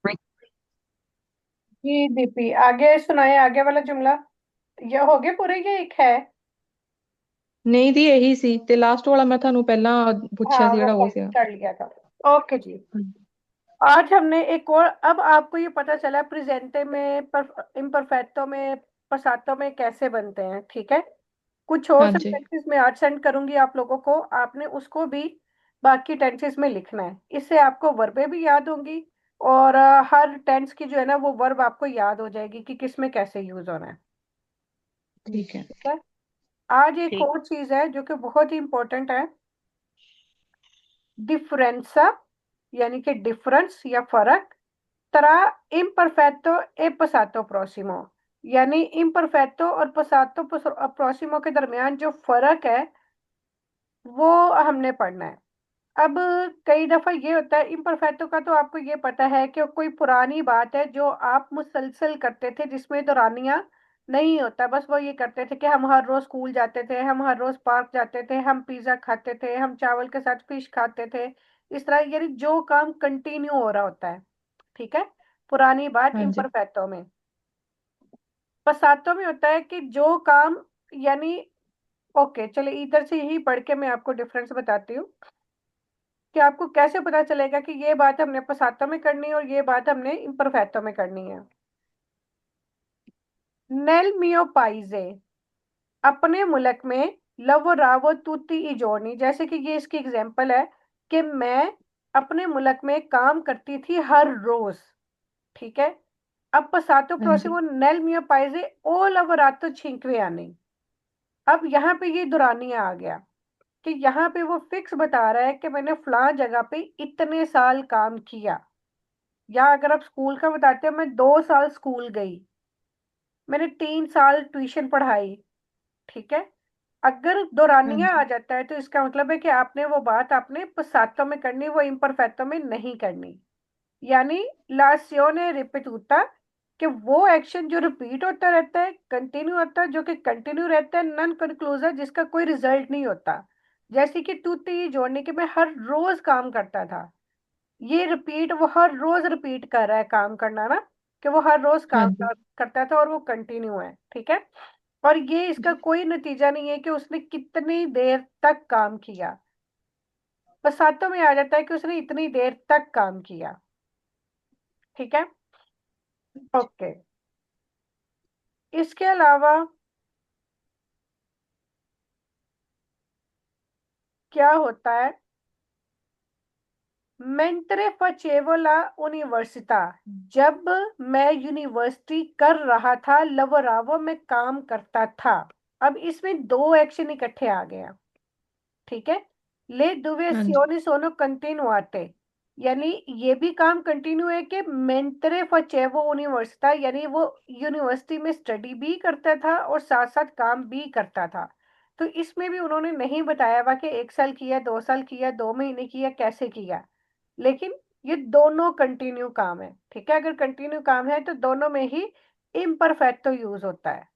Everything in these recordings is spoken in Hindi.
जी दीपी, आगे सुनाए, आगे वाला जुमला। ये हो गए पूरे, ये एक है। नहीं दी यही सी ते लास्ट वाला मैं थानू पहला पूछा हाँ, सी वो जेड़ा वो सी। कर लिया था। ओके जी। आज हमने एक और, अब आपको ये पता चला प्रेजेंटे में, इम्परफेक्टो में, पसातो में कैसे बनते हैं, ठीक है। कुछ और हाँ जी। सेंटेंसेस में आज सेंड करूंगी आप लोगों को, आपने उसको भी बाकी टेंसेस में लिखना है। इससे आपको वर्बें भी याद होंगी, और हर टेंस की जो है ना वो वर्ब आपको याद हो जाएगी कि किस में कैसे यूज होना है। ठीक है। ठीक है। आज एक ठीक। और चीज है जो कि बहुत ही इंपॉर्टेंट है। डिफरेंसा, यानी कि डिफरेंस या फर्क, तरा इम्परफेक्टो ए पसातो प्रोसिमो, यानी इम्परफेक्टो और पसातो प्रोसिमो के दरमियान जो फर्क है वो हमने पढ़ना है। अब कई दफा ये होता है, इम्परफेक्टो का तो आपको ये पता है कि कोई पुरानी बात है जो आप मुसलसल करते थे, जिसमें दौरानिया नहीं होता। बस वो ये करते थे कि हम हर रोज स्कूल जाते थे, हम हर रोज पार्क जाते थे, हम पिज्जा खाते थे, हम चावल के साथ फिश खाते थे। इस तरह यानी जो काम कंटिन्यू हो रहा होता है, ठीक है। पुरानी बात हाँ जी। इम्परफेक्टो में। पसातो में होता है कि जो काम, यानी, ओके चलिए इधर से ही पढ़ के मैं आपको डिफरेंस बताती हूँ कि आपको कैसे पता चलेगा कि ये बात हमने पसातो में करनी है और ये बात हमने इम्परफेक्टो में करनी है। नेल मियो पाइजे, अपने मुल्क में लवो तूती इजोरनी, जैसे कि ये इसकी एग्जांपल है कि मैं अपने मुल्क में काम करती थी हर रोज, ठीक है। अब पसातो हाँ प्रोसिमो जी। नेल मियो पाइजे ओ लवोरातो छिंकवे आने। अब यहाँ पे ये दुरानिया आ गया कि यहाँ पे वो फिक्स बता रहा है कि मैंने फलां जगह पे इतने साल काम किया। या अगर आप स्कूल का बताते हो, मैं 2 साल स्कूल गई, मैंने 3 साल ट्यूशन पढ़ाई, ठीक है। अगर हाँ दौरानिया आ जी। जाता है तो इसका मतलब है कि आपने वो बात आपने पसातो में करनी, वो इम्परफेक्टो में नहीं करनी। यानी लासियोने रिपीटूता, कि वो एक्शन जो रिपीट होता रहता है, कंटिन्यू होता है, जो कि कंटिन्यू रहता है, नॉन कंक्लूसिव, जिसका कोई रिजल्ट नहीं होता। जैसे कि तूती जोड़ने के मैं हर रोज काम करता था, ये रिपीट, वो हर रोज रिपीट कर रहा है काम करना ना, कि वो हर रोज हाँ काम जी। करता था और वो कंटिन्यू है, ठीक है। और ये इसका कोई नतीजा नहीं है कि उसने कितनी देर तक काम किया। बसातों में आ जाता है कि उसने इतनी देर तक काम किया, ठीक है। ओके। इसके अलावा क्या होता है, मेंटरे फचेवोला यूनिवर्सिटा, जब मैं यूनिवर्सिटी कर रहा था, लवरावो में काम करता था। अब इसमें दो एक्शन इकट्ठे आ गया, ठीक है। ले दुवे हाँ जी। सियोनी सोनो कंटिन्यू आते, यानी ये भी काम कंटिन्यू है कि मेंटरे फचेवो यूनिवर्सिटा, यानी वो यूनिवर्सिटी में स्टडी भी करता था और साथ साथ काम भी करता था। तो इसमें भी उन्होंने नहीं बताया हुआ कि 1 साल किया, 2 साल किया, 2 महीने किया, कैसे किया। लेकिन ये दोनों कंटिन्यू काम है, ठीक है। अगर कंटिन्यू काम है तो दोनों में ही इम्परफेक्टो यूज होता है,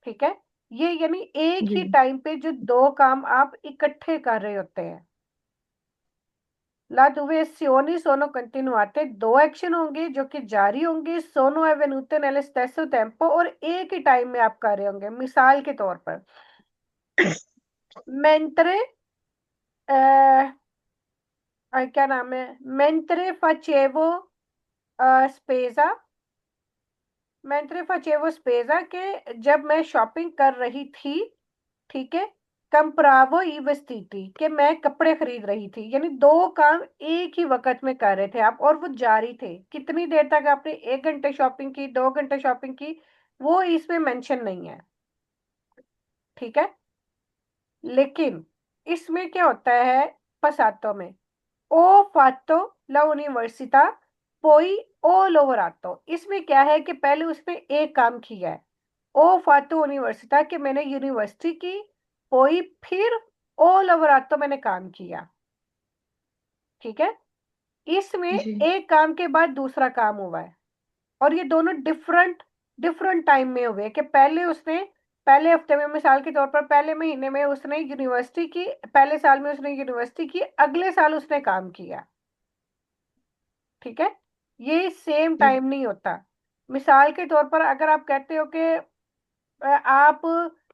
ठीक है। ये यानी एक जी। ही टाइम पे जो दो काम आप इकट्ठे कर रहे होते हैं। ला दुवे सियोनी सोनो कंटिन्यू आते, दो एक्शन होंगे जो कि जारी होंगे, सोनो è venuto nello stesso tempo, और एक ही टाइम में आप कर रहे होंगे। मिसाल के तौर पर, मेंटरे क्या नाम है, मेंटरे फचेवो स्पेजा, मेंटरे फचेवो स्पेजा के जब मैं शॉपिंग कर रही थी, ठीक है। कंप्रावो ई वस्तीति, कि मैं कपड़े खरीद रही थी, यानी दो काम एक ही वक्त में कर रहे थे आप, और वो जारी थे। कितनी देर तक आपने 1 घंटे शॉपिंग की, 2 घंटे शॉपिंग की, वो इसमें मेंशन नहीं है, ठीक है। लेकिन इसमें क्या होता है, पसातो में, ओ फातो ला यूनिवर्सिटा पोई ओ लोवरातो, इसमें क्या है कि पहले उसने एक काम किया है, ओ फातो यूनिवर्सिटा, कि मैंने यूनिवर्सिटी की, पोई फिर ओ लवरातो मैंने काम किया, ठीक है। इसमें जी। एक काम के बाद दूसरा काम हुआ है, और ये दोनों डिफरेंट डिफरेंट टाइम में हुए कि पहले उसने, पहले हफ्ते में, मिसाल के तौर पर पहले महीने में उसने यूनिवर्सिटी की, पहले साल में उसने यूनिवर्सिटी की, अगले साल उसने काम किया, ठीक है। ये सेम जी। टाइम नहीं होता। मिसाल के तौर पर अगर आप कहते हो कि आप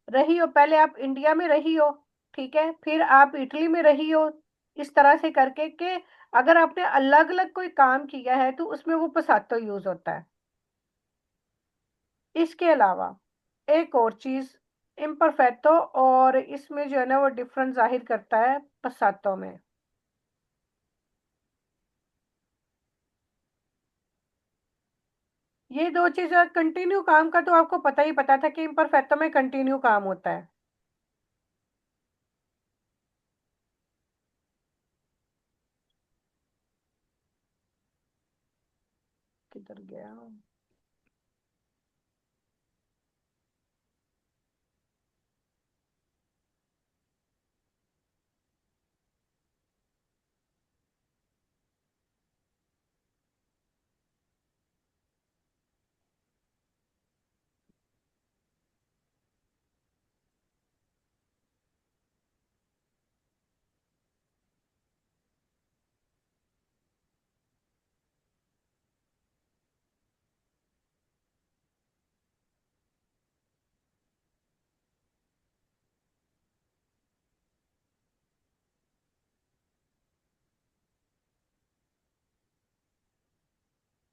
रही हो, पहले आप इंडिया में रही हो, ठीक है, फिर आप इटली में रही हो, इस तरह से करके कि अगर आपने अलग अलग कोई काम किया है तो उसमें वो पसातो यूज होता है। इसके अलावा एक और चीज, इम्परफेक्टो, और इसमें जो है ना वो डिफरेंस जाहिर करता है पसातो में। ये दो चीजें, कंटिन्यू काम का तो आपको पता ही पता था कि इम्परफेक्टो में कंटिन्यू काम होता है। किधर गया?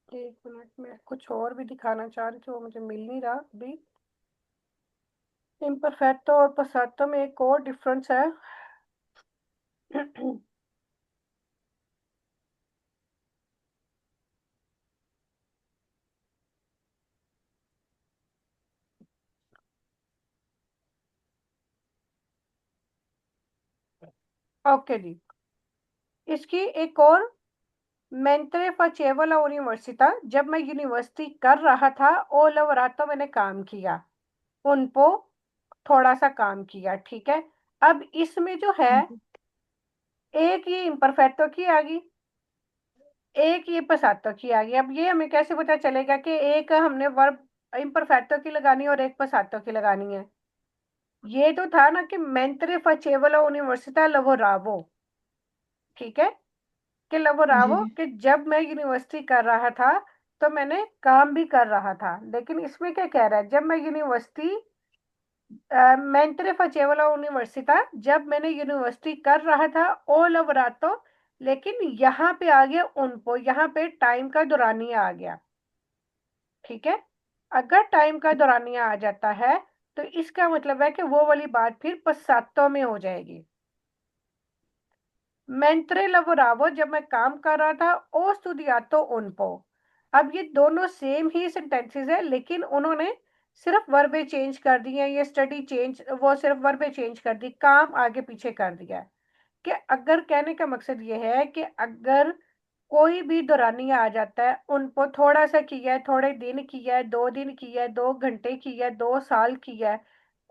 एक मिनट में कुछ और भी दिखाना चाह रही थी, वो मुझे मिल नहीं रहा अभी। इम्परफेक्टो और पसातो में एक और डिफरेंस है। ओके जी। इसकी एक और, मेंत्रे फचेवला यूनिवर्सिटा, जब मैं यूनिवर्सिटी कर रहा था ओ लवरातो मैंने काम किया, उनको थोड़ा सा काम किया, ठीक है। अब इसमें जो है जी। एक ये इम्परफेक्टो की आ गई, एक ये पसातो की आ गई। अब ये हमें कैसे पता चलेगा कि एक हमने वर्ब इम्परफेक्टो की लगानी है और एक पसातो की लगानी है? ये तो था ना कि मेंत्रे फचेवला यूनिवर्सिटा लवोरावो, ठीक है, कि जी। लवोरावो कि जब मैं यूनिवर्सिटी कर रहा था तो मैंने काम भी कर रहा था। लेकिन इसमें क्या कह रहा है, जब मैं यूनिवर्सिटी मेंtre facevano università, जब मैंने यूनिवर्सिटी कर रहा था ओ लवरातो, लेकिन यहाँ पे आ गया उनको, यहाँ पे टाइम का दौरानिया आ गया, ठीक है। अगर टाइम का दौरानिया आ जाता है तो इसका मतलब है कि वो वाली बात फिर पश्चातों में हो जाएगी। मेंत्रे लवोरावो, जब मैं काम कर रहा था, ओ स्टूडियातो उनको। अब ये दोनों सेम ही सेंटेंसेस है, लेकिन उन्होंने सिर्फ वर्बे चेंज कर दी है, ये स्टडी चेंज, वो सिर्फ वर्बे चेंज कर दी, काम आगे पीछे कर दिया। कि अगर कहने का मकसद ये है कि अगर कोई भी दौरानिया आ जाता है, उनको थोड़ा सा किया है, थोड़े दिन किया है, 2 दिन किया है, 2 घंटे किया है, 2 साल किया है,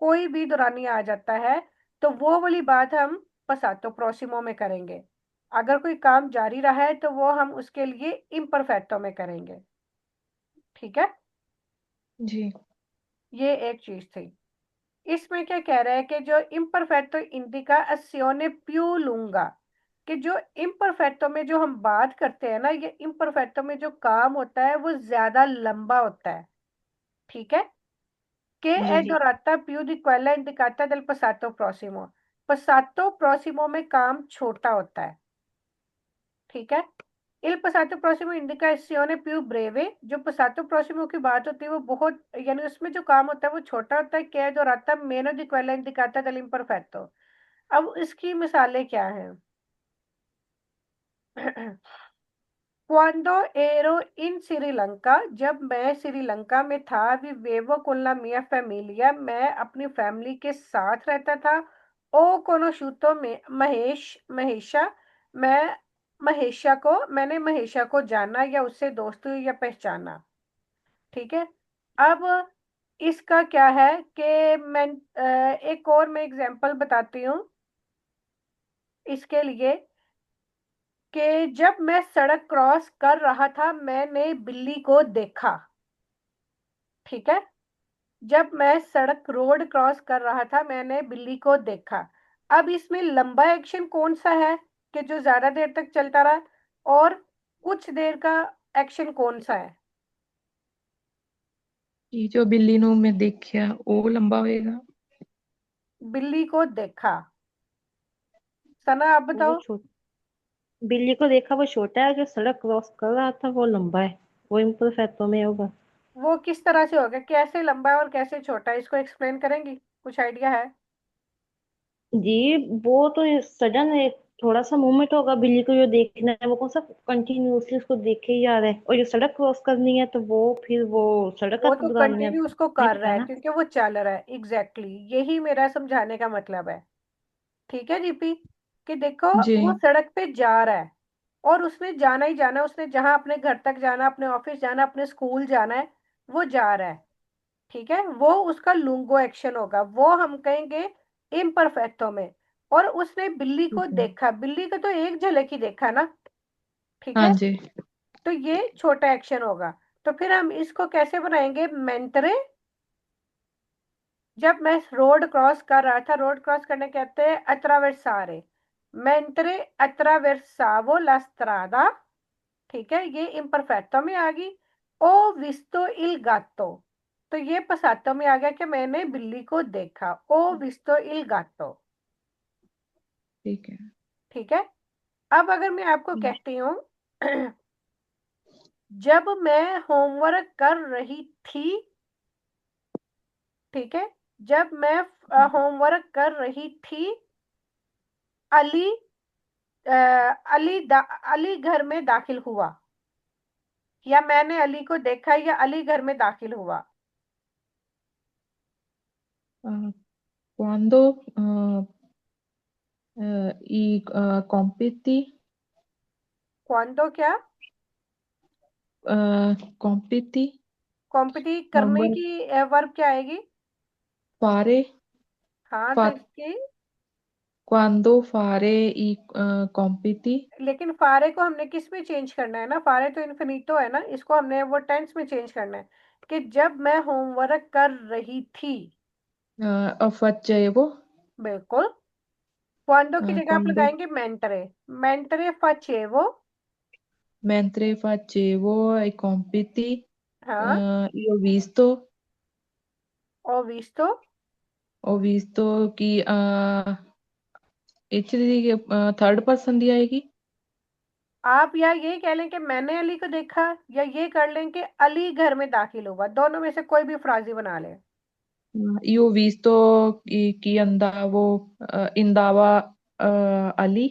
कोई भी दौरानिया आ जाता है तो वो वाली बात हम पसातो प्रोसिमो में करेंगे। अगर कोई काम जारी रहा है तो वो हम उसके लिए इम्परफेक्टो में करेंगे, ठीक है। जी। ये एक चीज थी। इसमें क्या कह रहा है कि जो इम्परफेक्टो इंडिका असियोने प्यू लूंगा, कि जो इम्परफेक्टो में जो हम बात करते हैं ना, ये इम्परफेक्टो में जो काम होता है वो ज्यादा लंबा होता है, ठीक है। के जी। ए डोराता प्यू दी क्वेला इंडिकाता del passato prossimo, passato prossimo में काम छोटा होता है, ठीक है। il passato prossimo indica azione più breve, जो passato prossimo की बात होती है वो बहुत, यानी उसमें जो काम होता है वो छोटा होता है, क्या जो रहता है meno di quella indicata dall'imperfetto। अब इसकी मिसालें क्या हैं? Quando ero in श्रीलंका, जब मैं श्रीलंका में था, vivevo con la mia famiglia, मैं अपनी फैमिली के साथ रहता था। ओ conosciuto में महेशा, मैं मैंने महेशा को जाना या उससे दोस्ती या पहचाना, ठीक है। अब इसका क्या है कि मैं एक और मैं एग्जांपल बताती हूँ इसके लिए, कि जब मैं सड़क क्रॉस कर रहा था मैंने बिल्ली को देखा, ठीक है। जब मैं सड़क रोड क्रॉस कर रहा था मैंने बिल्ली को देखा। अब इसमें लंबा एक्शन कौन सा है कि जो ज्यादा देर तक चलता रहा, और कुछ देर का एक्शन कौन सा है? ये जो बिल्ली नु मैं देखा वो लंबा होएगा। बिल्ली को देखा। सना आप वो बताओ। छोट बिल्ली को देखा वो छोटा है, जो सड़क क्रॉस कर रहा था वो लंबा है। वो इम्परफेक्टो में होगा। वो किस तरह से होगा, कैसे लंबा है और कैसे छोटा है, इसको एक्सप्लेन करेंगी? कुछ आइडिया है? जी, वो तो सडन है। थोड़ा सा मूवमेंट होगा, बिल्ली को जो देखना है वो कौन सा कंटिन्यूअसली उसको देखे ही आ रहा है, और जो सड़क क्रॉस करनी है तो वो फिर वो सड़क का वो तो खुदगानी है। कंटिन्यू उसको नहीं कर रहा पता है ना। क्योंकि वो चल रहा है, एग्जैक्टली यही मेरा समझाने का मतलब है। ठीक है दीपी, कि देखो जी। वो सड़क पे जा रहा है और उसने जाना ही जाना है, उसने जहां अपने घर तक जाना, अपने ऑफिस जाना, अपने स्कूल जाना है, वो जा रहा है। ठीक है, वो उसका लुंगो एक्शन होगा, वो हम कहेंगे इम्परफेक्टो में। और उसने बिल्ली को ठीक है। देखा, बिल्ली को तो एक झलक ही देखा ना। ठीक हाँ है, जी। तो ये छोटा एक्शन होगा। तो फिर हम इसको कैसे बनाएंगे, मेंतरे। जब मैं रोड क्रॉस कर रहा था, रोड क्रॉस करने कहते हैं अत्रावेrsare, mentre attraversavo la strada। ठीक है, ये इम्परफेक्टो में आ गई। ओ विस्तो इल गातो, तो ये पसातो में आ गया कि मैंने बिल्ली को देखा, ओ विस्तो इल गातो। ठीक है। ठीक है, अब अगर मैं आपको हम्म। कहती हूँ जब मैं होमवर्क कर रही थी। ठीक है, जब मैं होमवर्क कर रही थी, अली अ, अली घर में दाखिल हुआ, या मैंने अली को देखा, या अली घर में दाखिल हुआ। Quando compiti क्वांटो क्या? compiti कॉम्पिटी करने होमवर्क की वर्ब क्या आएगी? fare हाँ, तो fa- इसकी, quando fare i compiti लेकिन फारे को हमने किस में चेंज करना है ना, फारे तो इन्फिनिटो है ना, इसको हमने वो टेंस में चेंज करना है कि जब मैं होमवर्क कर रही थी। facevo बिल्कुल, क्वांडो की जगह आप quando लगाएंगे मेंटरे। मेंटरे फचेवो। mentre facevo i compiti हाँ, io और विस्तो। ho visto कि एच दी थर्ड पर्सन दी आएगी। आप या ये कह लें कि मैंने अली को देखा, या ये कर लें कि अली घर में दाखिल हुआ, दोनों में से कोई भी फ्राजी बना ले। io ho visto कि andavo indava Ali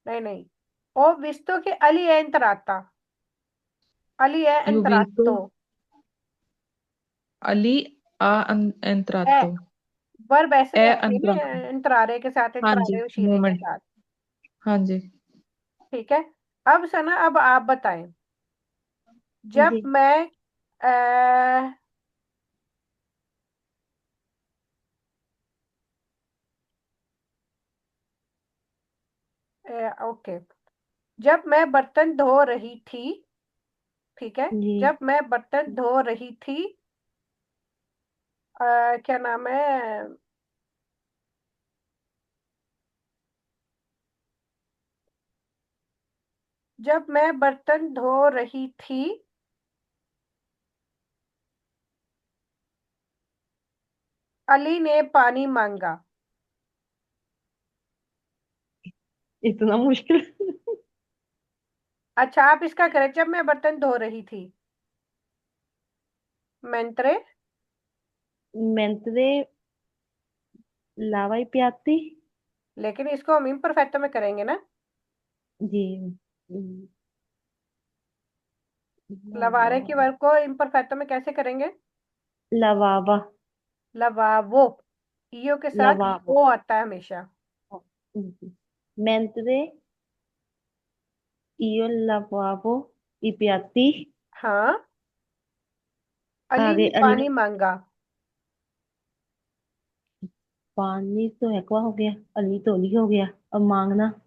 नहीं नहीं, ओ विस्तो के अली है इंतराता, अली है io ho इंतरातो। visto Ali है, entrato वर्ब ऐसे ही è आती है entrato। ना, इंतरारे के साथ, हाँ जी। इंतरारे शीरे के मोमेंट। साथ। हाँ जी। ठीक है, अब सना अब आप बताएं। जब जी मैं ओके, जब मैं बर्तन धो रही थी। ठीक है, जी जब मैं बर्तन धो रही थी, क्या नाम है, जब मैं बर्तन धो रही थी, अली ने पानी मांगा। इतना मुश्किल। अच्छा, आप इसका करें, जब मैं बर्तन धो रही थी, मेंत्रे। मेंतरे लावाई प्याती। लेकिन इसको हम इम्परफेक्टो में करेंगे ना। जी। हम्म, लवारे की लवा- वर्ब को इम्परफेक्टो में कैसे करेंगे? लवावा। लवावो, ईयो के साथ लवावा। वो आता है हमेशा। मेंतरे io lavavo i piatti। हाँ, अली आगे ने अली पानी मांगा। पानी तो एक्वा हो गया, अली तो अली हो गया। अब मांगना।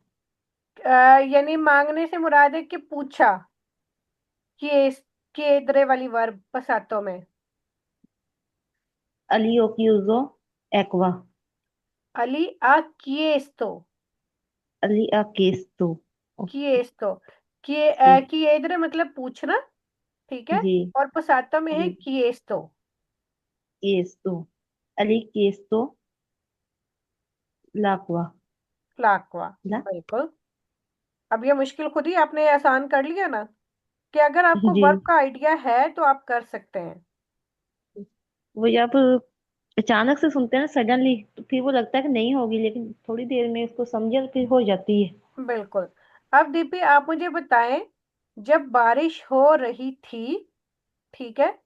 यानी मांगने से मुराद है कि पूछा, कि केदरे वाली वर्ब पसातो में। अली हो chiuso एक्वा। अली आ किएस्तो, अली ha chiesto। किएस्तो। जी chiedere मतलब पूछना, ठीक है। जी। और पसातो में है जी chiesto, chiesto, chiesto l'acqua, l'acqua। la। बिल्कुल। अब ये मुश्किल खुद ही आपने आसान कर लिया ना, कि अगर आपको जी। वर्ब का आइडिया है तो आप कर सकते हैं। वो जब अचानक से सुनते हैं ना सडनली, तो फिर वो लगता है कि नहीं होगी, लेकिन थोड़ी देर में उसको समझे तो फिर हो जाती है। बिल्कुल। अब दीपी आप मुझे बताएं, जब बारिश हो रही थी, ठीक है,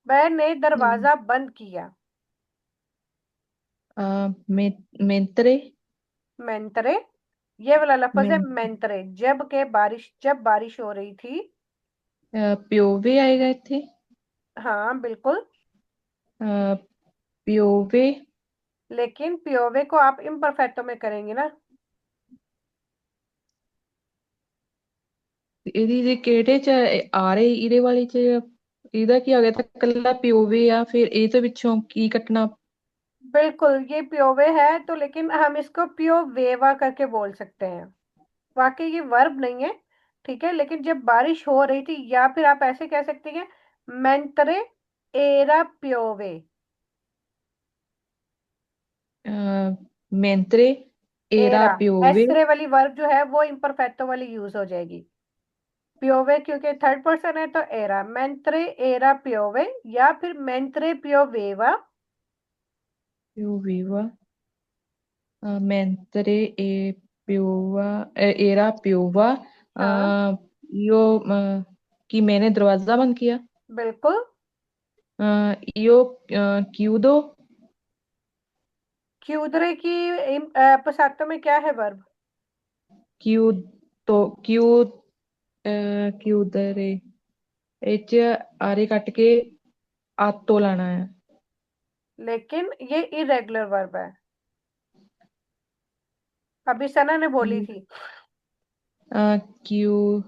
मैंने हम्म, दरवाजा बंद किया। मेंत्रे। मेंतरे, ये वाला लफ्ज है में मेंतरे, जब बारिश हो रही थी। प्योवे आएगा इत्थे। हाँ बिल्कुल। प्योवे। लेकिन पियोवे को आप इम्परफेक्टो में करेंगे ना। ਇਹਦੀ ਕਿਹੜੇ ਚ ਆ ਰਹੇ ਇਹਦੇ ਵਾਲੀ ਚ ਇਹਦਾ ਕੀ ਆ ਗਿਆ ਤਾਂ ਕੱਲਾ ਪਿਓਵੇ ਆ ਫਿਰ ਇਹ ਤੋਂ ਵਿੱਚੋਂ ਕੀ ਕੱਟਣਾ। बिल्कुल, ये पियोवे है तो, लेकिन हम इसको पियोवेवा करके बोल सकते हैं। वाकई ये वर्ब नहीं है, ठीक है, लेकिन जब बारिश हो रही थी, या फिर आप ऐसे कह सकते हैं, मेंतरे एरा पियोवे। मेंत्रे एरा एरा, पियोवे। एसरे वाली वर्ब जो है वो इम्परफेक्टो वाली यूज हो जाएगी। पियोवे क्योंकि थर्ड पर्सन है तो एरा, मेंत्रे एरा पियोवे, या फिर मेंत्रे पियोवेवा। पियोवेवा। मेंत्रे ए पियोवा एरा पियोवा। हाँ यो कि मैंने दरवाजा बंद किया। बिल्कुल। यो क्यूदो। क्यूदरे की पसातो में क्या है वर्ब? क्यू तो क्यू क्यूदरे ਇਹ ਚ ਆਰੇ ਕੱਟ ਕੇ ਆਤੋ ਲਾਣਾ ਹੈ। लेकिन ये इरेगुलर वर्ब है, अभी सना ने बोली थी। क्यू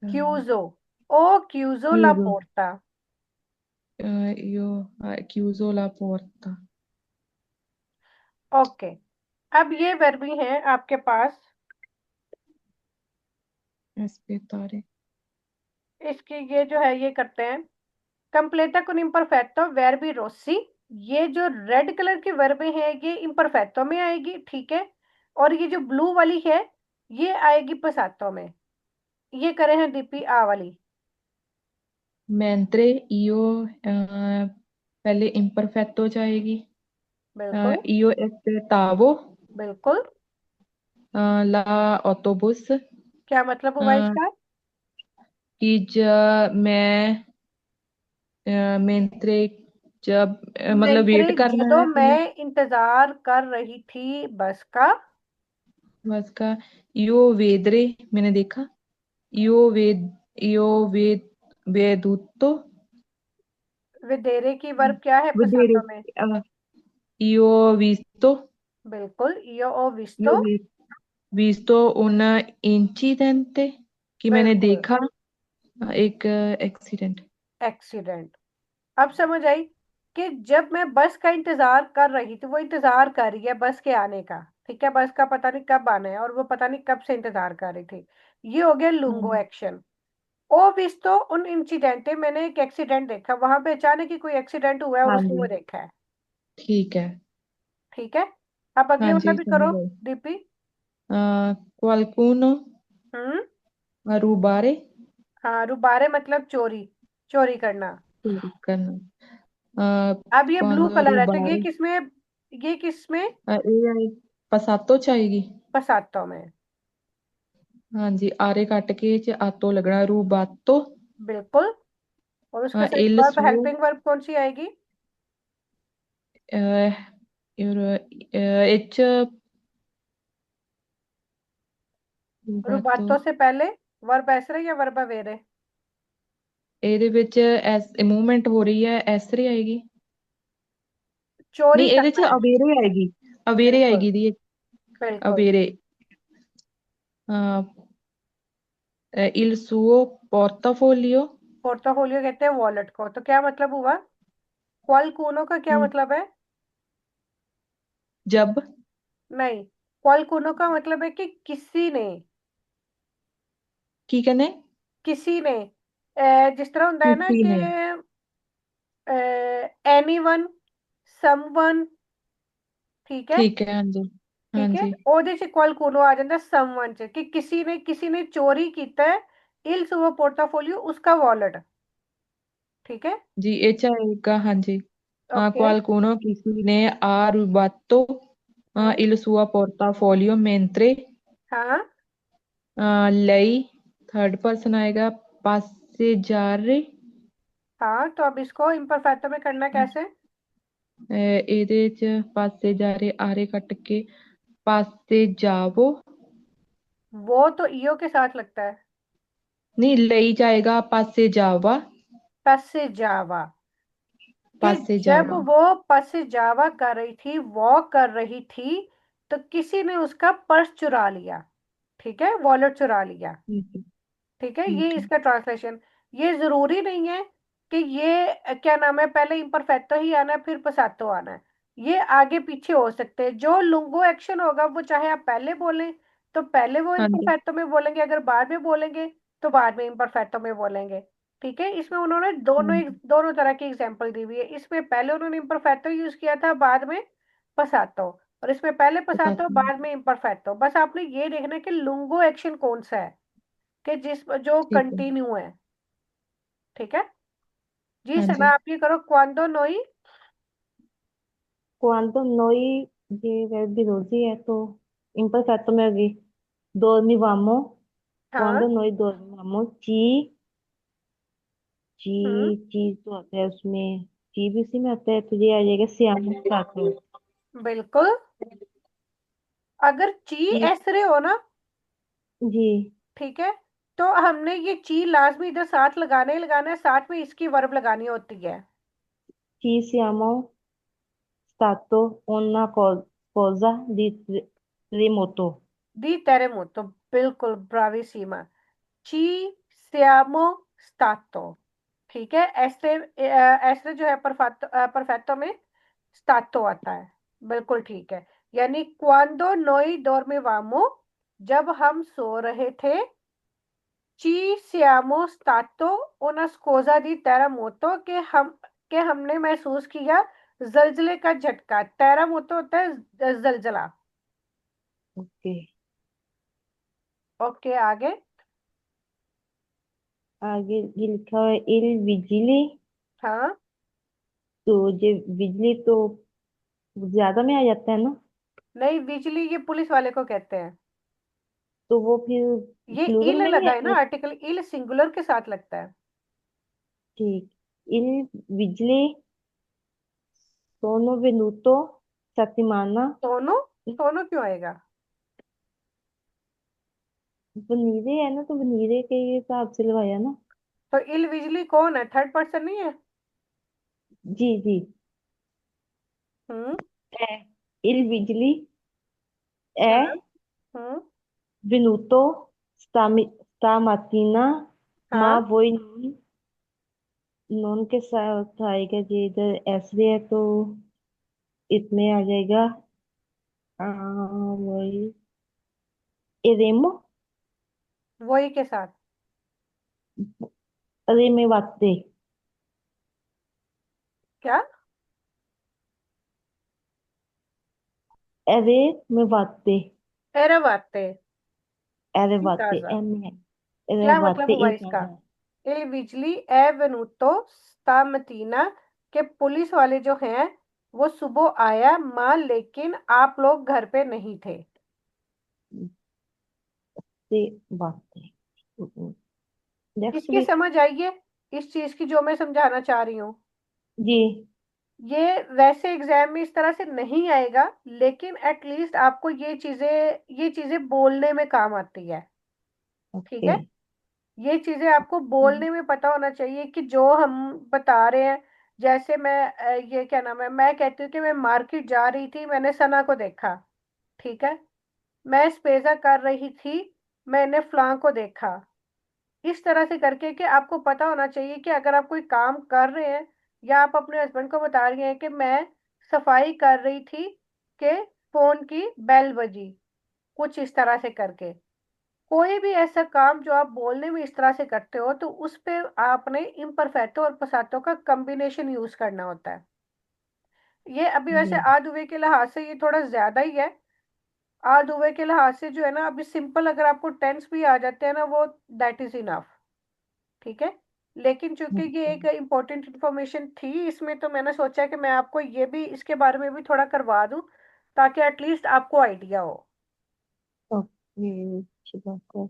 क्यूजो, ओ क्यूजो ला क्यूजो पोर्टा। io chiuso la porta। Okay. अब ये वर्ब भी हैं आपके पास। aspettare। इसकी ये जो है ये करते हैं, कंप्लेटा con imperfecto verbi rossi। ये जो रेड कलर की वर्बें हैं ये इम्परफेक्टो में आएगी, ठीक है। और ये जो ब्लू वाली है ये आएगी पसातो में। ये करे हैं डीपी आ वाली। mentre io पहले imperfetto ਚ आएगी। बिल्कुल। io aspettavo बिल्कुल। la autobus। क्या मतलब हुआ अ, इसका? कि मैं mentre जब मतलब मेंत्रे वेट करना जदों है पहले मैं इंतजार कर रही थी बस का। बस का। io vedere मैंने देखा। io ved io ved veduto। विदेरे की वर्ब क्या है vedere पसातो में? io ho visto बिल्कुल, io ho io visto। ho visto un incidente कि मैंने बिल्कुल। देखा एक एक्सीडेंट। एक्सीडेंट। अब समझ आई कि जब मैं बस का इंतजार कर रही थी, वो इंतजार कर रही है बस के आने का, ठीक है, बस का पता नहीं कब आना है और वो पता नहीं कब से इंतजार कर रही थी। ये हो गया लुंगो हाँ एक्शन। ओ विस्तो उन इंसिडेंटे, मैंने एक एक्सीडेंट देखा, वहां पे अचानक ही कोई एक्सीडेंट हुआ है और हाँ उसने वो जी देखा है। ठीक है। ठीक है। अब अगले हाँ वाला जी भी करो समझ आई। दीपी। qualcuno हम्म। rubare। हाँ, रुबारे मतलब चोरी, चोरी करना। चोरी करना। अब ये ब्लू quando कलर है तो ये rubare किसमें, ये किसमें? ये आई passato ਚ आएगी। पसातो में। हाँ जी आरे कट के च आतो लगना रूबातो। बिल्कुल। और उसके साथ il verb, suo helping verb कौन सी आएगी? एच रूबातो। रुबातो से पहले वर्ब एसरे या वर्ब अवेरे? ਇਹਦੇ ਵਿੱਚ ਐਸ ਮੂਵਮੈਂਟ ਹੋ ਰਹੀ ਹੈ ਐਸਰੇ ਆਏਗੀ। चोरी नहीं ਇਹਦੇ ਚ करना है। ਅਵੇਰੇ ਆਏਗੀ। ਅਵੇਰੇ बिल्कुल। आएगी दी बिल्कुल। अवेरे। il suo portafoglio। पोर्टफोलियो कहते हैं वॉलेट को, तो क्या मतलब हुआ? क्वालकुनो का क्या मतलब है? जब नहीं, क्वालकुनो का मतलब है कि किसी ने, ਕੀ ਕਹਿੰਦੇ? किसी ने जिस तरह होता है ना किसी कि ने। एनीवन, समवन, ठीक है। ठीक है, हाँ जी। हाँ ठीक है, जी। ਉਹਦੇ ਚ qualcuno ਆ ਜਾਂਦਾ समवन ਚ कि किसी ने चोरी किया है il suo portafolio, उसका वॉलेट। ठीक है। जी, ये चाहेगा, हाँ जी। ओके। qualcuno किसी ने ha rubato हम्म। il suo portafolio mentre हाँ। lei, थर्ड पर्सन आएगा, passeggiare। हाँ, तो अब इसको इम्परफेक्टो में करना कैसे? ਇਹਦੇ ਚ passeggiare आरे कट के passeggiavo। वो तो ईओ के साथ लगता है। नहीं, लई जाएगा passeggiava। पसे जावा, कि जब passeggiava। वो पसे जावा कर रही थी, वॉक कर रही थी, तो किसी ने उसका पर्स चुरा लिया। ठीक है, वॉलेट चुरा लिया। ठीक है। ठीक है, ये ठीक है। इसका ट्रांसलेशन। ये जरूरी नहीं है कि ये क्या नाम है, पहले इम्परफेक्टो ही आना है फिर पसातो आना है। ये आगे पीछे हो सकते हैं। जो लुंगो एक्शन होगा वो चाहे आप पहले बोलें तो पहले वो हाँ जी। इम्परफेक्टो में बोलेंगे, अगर बाद में बोलेंगे तो बाद में इम्परफेक्टो में बोलेंगे। ठीक है, इसमें उन्होंने हाँ जी। दोनों तरह की एग्जांपल दी हुई है। इसमें पहले उन्होंने इम्परफेक्टो यूज किया था, बाद में पसातो। और इसमें पहले पसातो, बताती हूँ। बाद में इम्परफेक्टो। बस आपने ये देखना है कि लुंगो एक्शन कौन सा है, कि जिस जो ठीक है। कंटिन्यू है। ठीक है जी। हाँ सना, जी। आप ये करो, क्वांडो नोई। क्वांटो नोई, ये वर्ब भी रोजी है तो imperfetto में होगी dormivamo। हाँ। quando noi dormivamo ci ची हम्म। चीज तो आता है उसमें, ची भी उसी में आता है, तो ये आ जाएगा सियाम साथो। बिल्कुल। अगर ची ची। ऐसरे हो ना, जी। ठीक है, तो हमने ये ची लाजमी इधर साथ लगाना ही लगाना है, साथ में इसकी वर्ब लगानी होती है। ची सियामो stato una cosa di remoto। दी तेरे मुंह तो, बिल्कुल ब्रावी सीमा। ची सियामो स्तातो। ठीक है, ऐसे ऐसे जो है परफेक्टो में स्तातो आता है। बिल्कुल ठीक है। यानी क्वांडो नोई डोर्मिवामो, जब हम सो रहे थे, ci siamo stato una scossa di terremoto, के हमने महसूस किया जलजले का झटका। टेरामोटो होता है जलजला। ओके। ओके, आगे। आगे ये लिखा हुआ है il vigili। हाँ। तो ये बिजली तो ज्यादा में आ जाता है ना, नहीं, बिजली ये पुलिस वाले को कहते हैं। तो वो फिर ये प्लूरल इल में ही लगा है है ना, आर्टिकल इल सिंगुलर के साथ लगता है। ठीक। il vigili sono venuto settimana। दोनों, दोनों क्यों आएगा? वनीरे है ना, तो वनीरे के हिसाब से लगाया ना। तो इल बिजली कौन है, थर्ड पर्सन नहीं है? जी जी। हम्म। è il vigili è हाँ। हम्म। venuto stamattina, ma हाँ। voi non के साथ आएगा जी, इधर ऐसे है तो इसमें आ जाएगा वही एरेमो वही के साथ। रेमेवाते। क्या? एरे में वाते। एरावाते। in एरेवाते casa। एम है। क्या मतलब एरेवाते हुआ इन इसका? casa। il vigili è venuto stamattina, के पुलिस वाले जो हैं वो सुबह आया, माँ लेकिन आप लोग घर पे नहीं थे। से वाते। नेक्स्ट इसकी भी। समझ आई है इस चीज की जो मैं समझाना चाह रही हूँ? जी। ये वैसे एग्जाम में इस तरह से नहीं आएगा, लेकिन एटलीस्ट आपको ये चीजें बोलने में काम आती है। ठीक ओके। है, ये चीजें आपको बोलने में पता होना चाहिए कि जो हम बता रहे हैं। जैसे मैं ये क्या नाम है, मैं कहती हूँ कि मैं मार्केट जा रही थी, मैंने सना को देखा। ठीक है, मैं स्पेजा कर रही थी, मैंने फ्लां को देखा। इस तरह से करके कि आपको पता होना चाहिए कि अगर आप कोई काम कर रहे हैं, या आप अपने हस्बैंड को बता रही हैं कि मैं सफाई कर रही थी, कि फोन की बेल बजी, कुछ इस तरह से करके। कोई भी ऐसा काम जो आप बोलने में इस तरह से करते हो तो उस पे आपने इम्परफेक्टो और पसातो का कॉम्बिनेशन यूज करना होता है। ये अभी वैसे जी। आध हुए के लिहाज से ये थोड़ा ज्यादा ही है। आध हुए के लिहाज से जो है ना, अभी सिंपल अगर आपको टेंस भी आ जाते हैं ना, वो दैट इज इनफ। ठीक है। लेकिन चूंकि ये ओके। एक इम्पोर्टेंट इंफॉर्मेशन थी इसमें, तो मैंने सोचा कि मैं आपको ये भी इसके बारे में भी थोड़ा करवा दूं, ताकि एटलीस्ट आपको आइडिया हो। ओके, अच्छी बात है।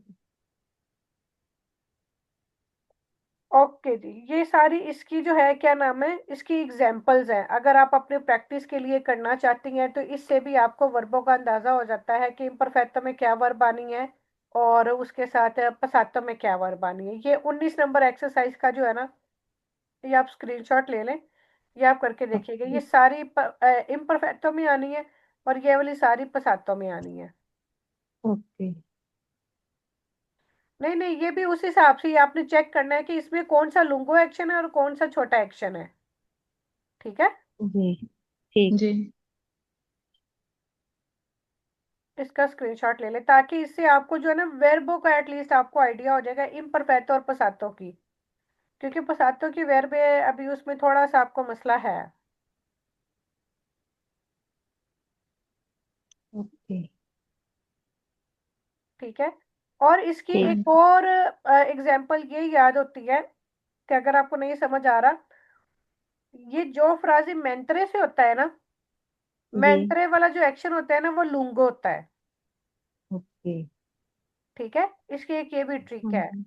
ओके जी, ये सारी इसकी जो है क्या नाम है, इसकी एग्जांपल्स हैं। अगर आप अपने प्रैक्टिस के लिए करना चाहती हैं तो इससे भी आपको वर्बों का अंदाजा हो जाता है कि इम्परफेक्टो में क्या वर्ब आनी है और उसके साथ पसातो में क्या वर्ब आनी है। ये 19 नंबर एक्सरसाइज का जो है ना, ये आप स्क्रीनशॉट ले लें, ये आप करके देखिएगा। ओके। ये सारी इम्परफेक्टो में आनी है और ये वाली सारी पसातो में आनी है। ओके। नहीं नहीं, ये भी उस हिसाब से ही आपने चेक करना है कि इसमें कौन सा लुंगो एक्शन है और कौन सा छोटा एक्शन है। ठीक है। जी। ठीक। जी। इसका स्क्रीनशॉट ले ले, ताकि इससे आपको जो है ना वेर्बो का एटलीस्ट आपको आइडिया हो जाएगा, इम्परफेक्टो और पसातो की। क्योंकि पसातो की वेर्ब है, अभी उसमें थोड़ा सा आपको मसला है। ओके। ठीक है। और इसकी ठीक। एक और एग्जाम्पल ये याद होती है कि अगर आपको नहीं समझ आ रहा, ये जो फ्राजी मेंतरे से होता है ना, जी। मेंतरे वाला जो एक्शन होता है ना, वो लुंगो होता है। ओके। ठीक है। इसकी एक ये भी ट्रिक है हम्म।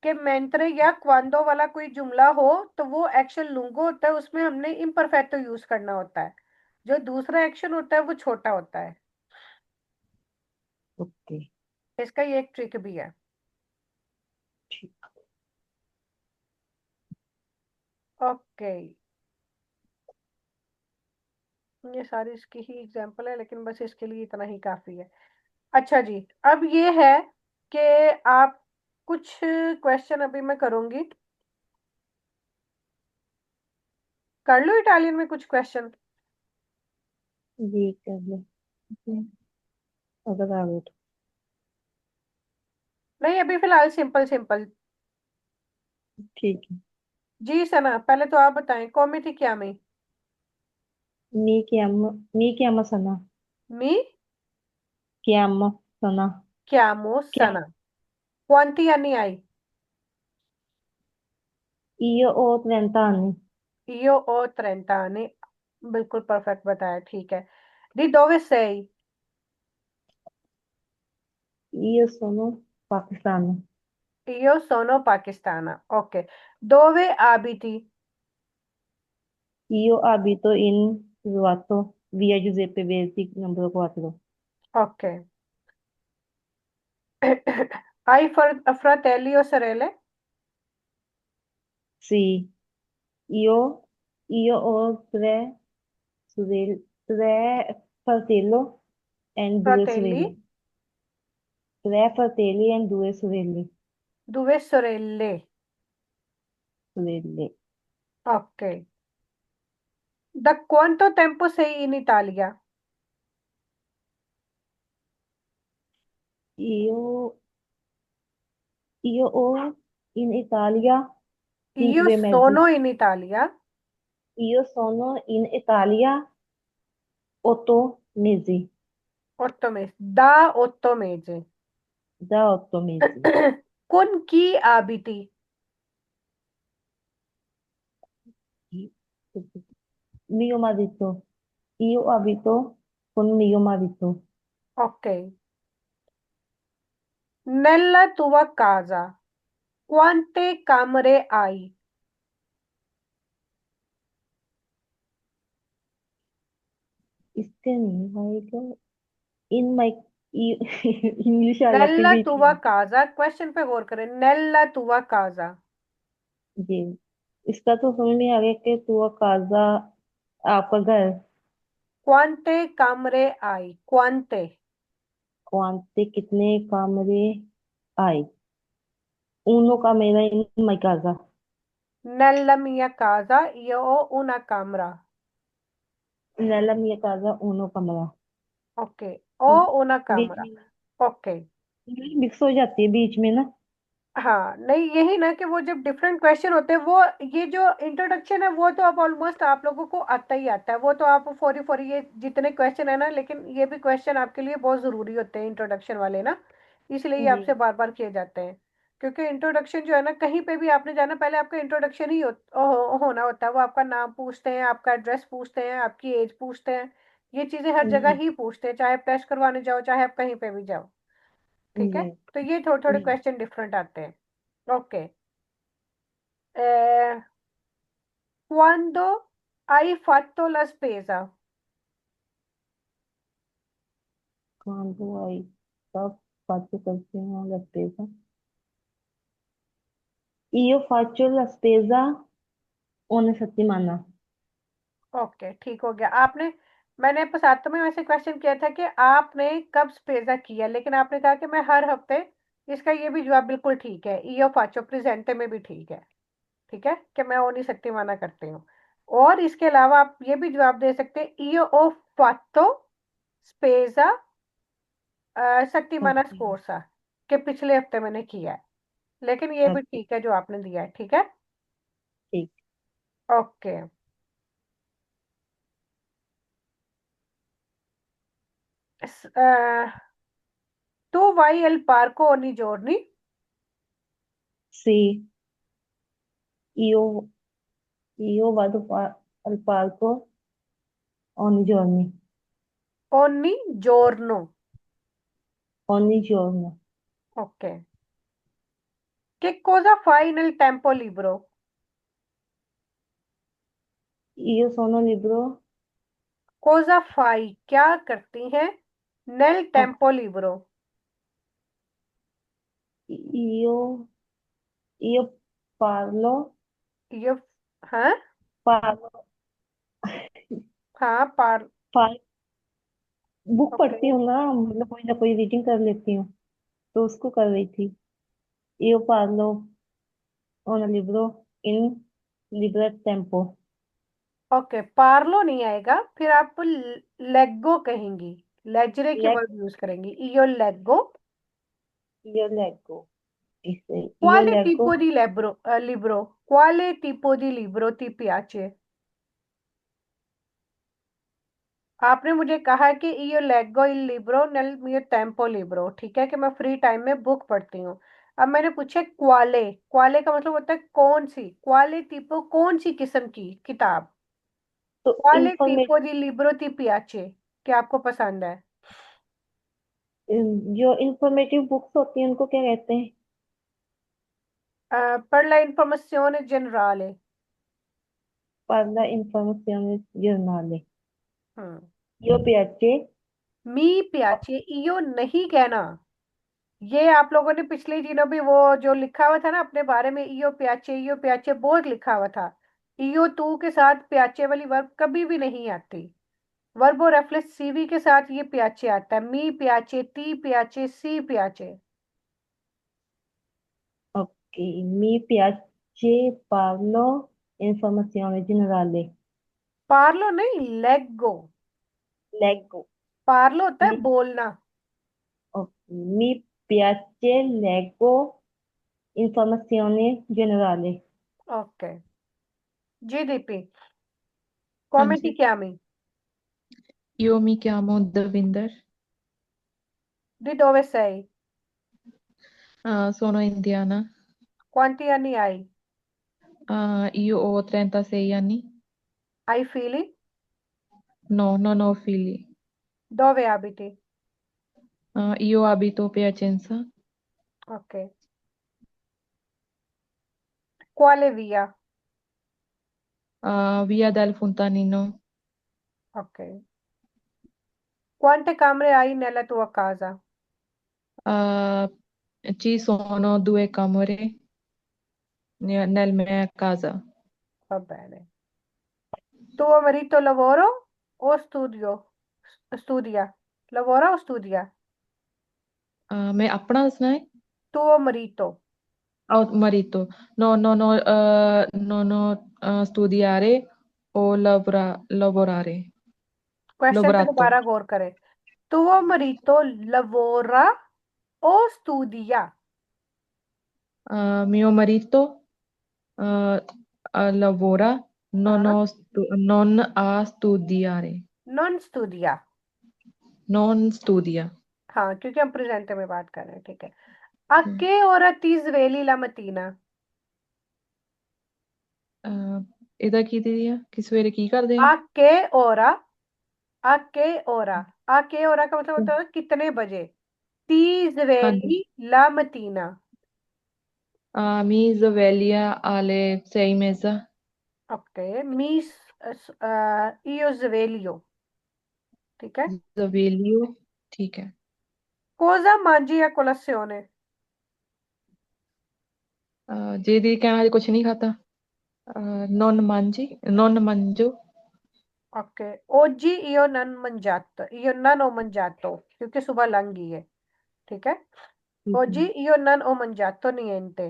कि मेंतरे या क्वांदो वाला कोई जुमला हो तो वो एक्शन लुंगो होता है, उसमें हमने इम्परफेक्टो यूज करना होता है। जो दूसरा एक्शन होता है वो छोटा होता है। ओके। इसका ये एक ट्रिक भी है। ठीक। ओके। ये सारी इसकी ही एग्जांपल है, लेकिन बस इसके लिए इतना ही काफी है। अच्छा जी, अब ये है कि आप कुछ क्वेश्चन अभी मैं करूंगी, कर लो इटालियन में कुछ क्वेश्चन। जी कर लो। जी। अगर आ गए तो। नहीं, अभी फिलहाल सिंपल सिंपल। ठीक है। जी सना, पहले तो आप बताएं, कौमी थी क्या में? मी chiamo Sana। मी chiamo Sana। क्या मो क्या? सना। क्वांटी यानी आई। io ho 30 anni। io ho 30 anni। बिल्कुल परफेक्ट बताया, ठीक है। दी dove sei? io sono pakistano। io sono pakistana। Okay. dove abiti? io abito in Ruato, via Giuseppe Verdi, numero 4। Okay. hai fratelli o sorelle? sì, io, io ho tre fratelli e due fratelli, sorelle, 3 fratelli e 2 sorelle, due sorelle। sorelle। Okay. da quanto tempo sei in Italia? Io, io ho in Italia io 5 mesi। sono in Italia Io sono in Italia 8 mesi, 8 mesi, da 8 mesi। da 8 mesi. con chi abiti? Mio marito, io abito con mio marito। ok। nella tua casa quante camere hai? इसके नहीं भाई तो इन माई इंग्लिश आ जाती nella बीच tua में। casa, क्वेश्चन पे गौर करें, nella tua casa जी। इसका तो समझ नहीं आ गया कि तू काजा आपका घर। quante camere hai? quante? क्वांटे कितने कमरे आए। उनो का मेरा इन माई Kaza. nella mia casa io ho una camera। नैला मिया काजा उनो कमरा। ok, ho una बीच camera। में। ok। मिक्स हो जाती है बीच में ना। हाँ नहीं, यही ना कि वो जब डिफरेंट क्वेश्चन होते हैं वो, ये जो इंट्रोडक्शन है वो तो अब ऑलमोस्ट आप लोगों को आता ही आता है, वो तो आप फौरी फौरी ये जितने क्वेश्चन है ना, लेकिन ये भी क्वेश्चन आपके लिए बहुत जरूरी होते हैं इंट्रोडक्शन वाले ना, इसलिए ये जी। आपसे बार बार किए जाते हैं। क्योंकि इंट्रोडक्शन जो है ना, कहीं पे भी आपने जाना पहले आपका इंट्रोडक्शन ही होना होता है। वो आपका नाम पूछते हैं, आपका एड्रेस पूछते हैं, आपकी एज पूछते हैं, ये चीजें हर जगह जी। ही पूछते हैं, चाहे आप टेस्ट करवाने जाओ, चाहे आप कहीं पे भी जाओ। ठीक है, जी। तो ये थोड़े थोड़े जी। क्वेश्चन डिफरेंट आते हैं। Okay. Eh, Quando hai fatto la spesa? quando hai fatto qualcuno la spesa? Io faccio la spesa ogni settimana. Okay, ठीक हो गया आपने। मैंने साथ में वैसे क्वेश्चन किया था कि आपने कब स्पेजा किया, लेकिन आपने कहा कि मैं हर हफ्ते। इसका ये भी जवाब बिल्कुल ठीक है, ईयो फाचो प्रेजेंटे में भी ठीक है। ठीक है कि मैं ओनी सत्तिमाना करती हूँ। और इसके अलावा आप ये भी जवाब दे सकते हैं, ईयो ओ फातो स्पेजा सत्तिमाना ओके। स्कोर्सा, के पिछले हफ्ते मैंने किया है। लेकिन ये भी ओके। ठीक है जो आपने दिया है, ठीक है। ठीक। Okay. Tu vai al parco ogni giorno? Sì, io, io vado al parco ogni giorno. Ogni giorno. Ogni giorno. Ok. Che cosa fai nel tempo libero? Io sono libero. Cosa fai? क्या करती हैं? Nel Ok. tempo libero. Io, io parlo, ये हाँ parlo, हाँ पार par, बुक ओके। पढ़ती हूँ ना, मतलब कोई ना कोई रीडिंग कर लेती हूँ, तो उसको कर रही थी। Io parlo un libro in libero tempo. Okay, पार्लो नहीं आएगा, फिर आप लेगो कहेंगी, लेजरे की Leg- वर्ड यूज करेंगी, इयो लेगो। Io leggo. Io Quale leggo. tipo di libro? Quale tipo di libro ti piace? आपने मुझे कहा कि io leggo il libro nel mio tempo libero, ठीक है कि मैं फ्री टाइम में बुक पढ़ती हूँ। अब मैंने पूछा क्वाले, क्वाले का मतलब होता है कौन सी, क्वाले tipo कौन सी किस्म की किताब। तो क्वाले tipo informative, di libro ti piace, क्या आपको पसंद है। जो इंफॉर्मेटिव बुक्स होती हैं उनको क्या कहते हैं? per la informazione generale। Parla informazione giornale. हम्म। Io piace, मी piace, io नहीं कहना। ये आप लोगों ने पिछले दिनों भी वो जो लिखा हुआ था ना अपने बारे में, इयो प्याचे बहुत लिखा हुआ था। इयो तू के साथ प्याचे वाली वर्ब कभी भी नहीं आती। वर्ब और रेफलेक्स सीवी के साथ ये प्याचे आता है, मी प्याचे, ती प्याचे, सी प्याचे। ok, mi piace, parlo informazione generale. पार्लो नहीं, लेगो। Leggo. पार्लो होता है Mi, बोलना। ok, mi piace, leggo informazione generale. Okay. जी दीपी, हाँ कमेंट जी। क्या में Io mi chiamo Davinder, di dove sei? sono indiana. Quanti anni hai? Io ho 36 anni. Hai figli? No, non ho figli. Dove abiti? Io abito a Piacenza, Ok. Quale via? via del Fontanino. Ok. Quante camere hai nella tua casa? Uh, Ci sono due camere nel mia casa. Va bene. Tuo marito lavoro o studia? Lavora o studia? मैं अपना दसना है। Tuo marito. Marito. No, no, no, non ho studiare o lavorare. Question पे Lavorato. दोबारा गौर करें। Tuo marito lavora o studia? Mio marito lavora, हाँ, non a studiare, non studia। non studia। हाँ, क्योंकि हम प्रेजेंट में बात कर रहे हैं, ठीक है। A Ok. che ora ti svegli la mattina? ਇਹਦਾ ਕੀ ਦੀਦੀ ਆ ਕਿ ਸਵੇਰੇ ਕੀ ਕਰਦੇ ਆ? A che ora? A che ora? A che ora का मतलब होता है कितने बजे? Ti ਹਾਂਜੀ। svegli la mattina? Mi sveglia alle 6:30, Ok, io sveglio, ठीक है। sveglio, ठीक है। Cosa mangi a colazione? ਜੇ ਦੀਦੀ ਕਹਿਣਾ ਹਜੇ ਕੁਛ ਨਹੀਂ ਖਾਤਾ, non mangio, Ok, oggi io non ho mangiato, क्योंकि सुबह लंघी है, ठीक है। ठीक है। oggi io non ho mangiato niente,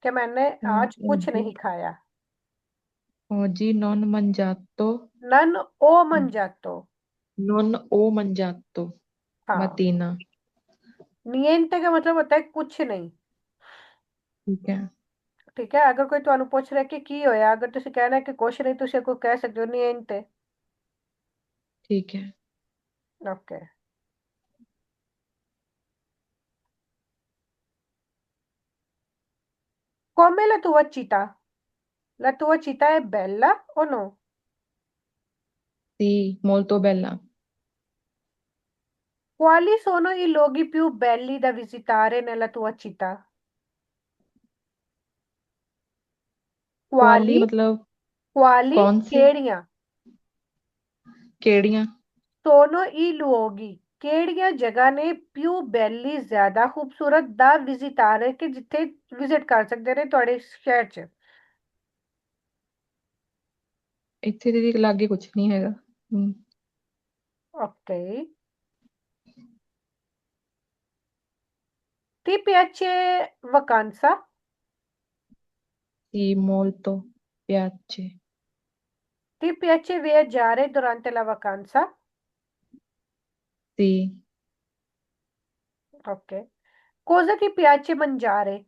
कि मैंने आज कुछ oggi नहीं खाया। oggi non mangiato, non ho mangiato। non ho mangiato हाँ, mattina, niente का मतलब होता है कुछ नहीं, ठीक है। ठीक है। अगर कोई ਤੁਹਾਨੂੰ ਪੁੱਛ ਰਿਹਾ ਕਿ ਕੀ ਹੋਇਆ, अगर ਤੁਸੀਂ कहना है कि कुछ नहीं, ਤੁਸੀਂ को कह सकते हो niente। ठीक है। Okay. come la tua città? La tua città è bella o no? Sì, molto bella. Quali sono i luoghi più belli da visitare nella tua città? Quali Quali? मतलब Quali? कौन सी? ਕਿਹੜੀਆਂ? केड़ियाँ? sono i luoghi, ਕਿਹੜੀਆਂ ਜਗ੍ਹਾ ਨੇ più belli, ਜ਼ਿਆਦਾ ਖੂਬਸੂਰਤ ਦਾ visitare, ਕਿ ਜਿੱਥੇ ਵਿਜ਼ਿਟ ਕਰ ਸਕਦੇ ਨੇ ਤੁਹਾਡੇ ਸ਼ਹਿਰ 'ਚ? ਇੱਥੇ ਦੀਦੀ ਲਾਗੇ ਕੁਛ ਨਹੀਂ ਹੈਗਾ। Ok. Ti piace vacanza? Sì, molto piace. Ti piace viaggiare durante la vacanza? Sì, Ok. Cosa ti piace mangiare?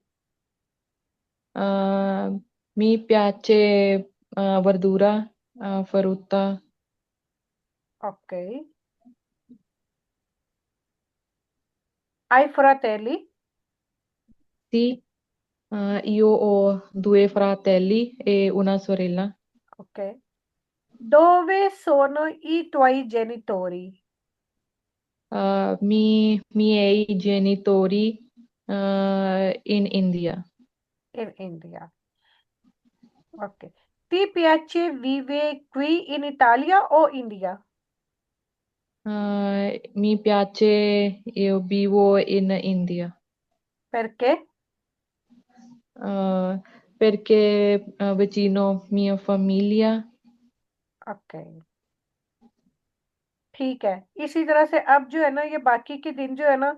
mi piace verdura, frutta. Ok. Hai fratelli? Sì, io ho due fratelli e una sorella. Ok. Dove sono i tuoi genitori? Miei genitori in India. In India. Ok. Ti piace vive qui in Italia o India? Mi piace, io vivo in India. Perché? Perché vicino mia famiglia. Ok, ठीक है। इसी तरह से अब जो है ना, ये बाकी के दिन जो है ना,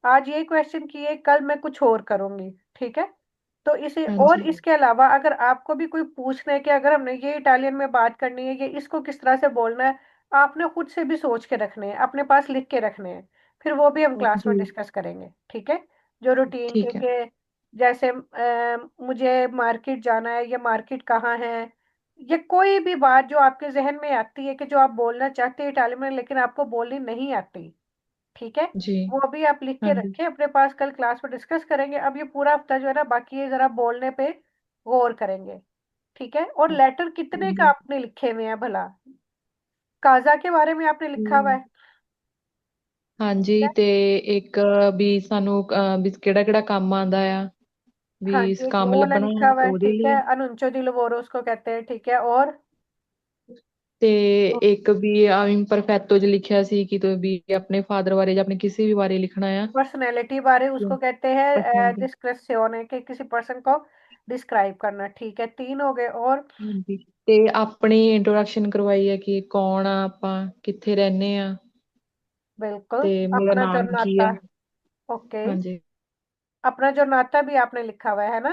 आज ये क्वेश्चन किए, कल मैं कुछ और करूंगी, ठीक है। तो इसे हाँ और जी। इसके अलावा अगर आपको भी कोई पूछना है कि अगर हमने ये इटालियन में बात करनी है, ये इसको किस तरह से बोलना है, आपने खुद से भी सोच के रखने हैं, अपने पास लिख के रखने हैं, फिर वो भी हम क्लास में जी, डिस्कस करेंगे, ठीक है। जो रूटीन ठीक है। के जैसे मुझे मार्केट जाना है, ये मार्केट कहाँ है, ये कोई भी बात जो आपके जहन में आती है कि जो आप बोलना चाहते हैं इटालियन में लेकिन आपको बोलनी नहीं आती, ठीक है, जी। वो भी आप लिख हाँ के जी। रखें अपने पास, कल क्लास में डिस्कस करेंगे। अब ये पूरा हफ्ता जो है ना, बाकी ये जरा बोलने पे गौर करेंगे, ठीक है। और लेटर हाँ कितने का जी। आपने लिखे हुए हैं भला? काजा के बारे में आपने लिखा हुआ हम्म, है, ठीक ਹਾਂਜੀ है। ਤੇ ਇੱਕ ਵੀ ਸਾਨੂੰ ਵੀ ਕਿਹੜਾ ਕਿਹੜਾ ਕੰਮ ਆਉਂਦਾ ਆ ਵੀ हाँ, एक ਕੰਮ वो वाला ਲੱਭਣਾ लिखा हुआ है, ਉਹਦੇ ठीक है, ਲਈ अनुंचो दी लवोरो उसको कहते हैं, ठीक है। और ਤੇ ਇੱਕ ਵੀ imperfetto ਚ ਲਿਖਿਆ ਸੀ ਕਿ ਤੂੰ ਵੀ ਆਪਣੇ ਫਾਦਰ ਬਾਰੇ ਜਾਂ ਆਪਣੇ ਕਿਸੇ ਵੀ ਬਾਰੇ ਲਿਖਣਾ ਆ। पर्सनैलिटी बारे उसको कहते हैं पर्सनैलिटी। डिस्क्रिप्शन, कि किसी पर्सन को डिस्क्राइब करना, ठीक है। तीन हो गए। और ਹਾਂਜੀ ਤੇ ਆਪਣੀ ਇੰਟਰੋਡਕਸ਼ਨ ਕਰਵਾਈ ਹੈ ਕਿ ਕੌਣ ਆ ਆਪਾਂ, ਕਿੱਥੇ ਰਹਿੰਦੇ ਆ बिल्कुल, ਤੇ ਮੇਰਾ अपना जो ਨਾਮ ਕੀ नाता, ਆ। ओके, ਹਾਂਜੀ। अपना जो नाता भी आपने लिखा हुआ है ना।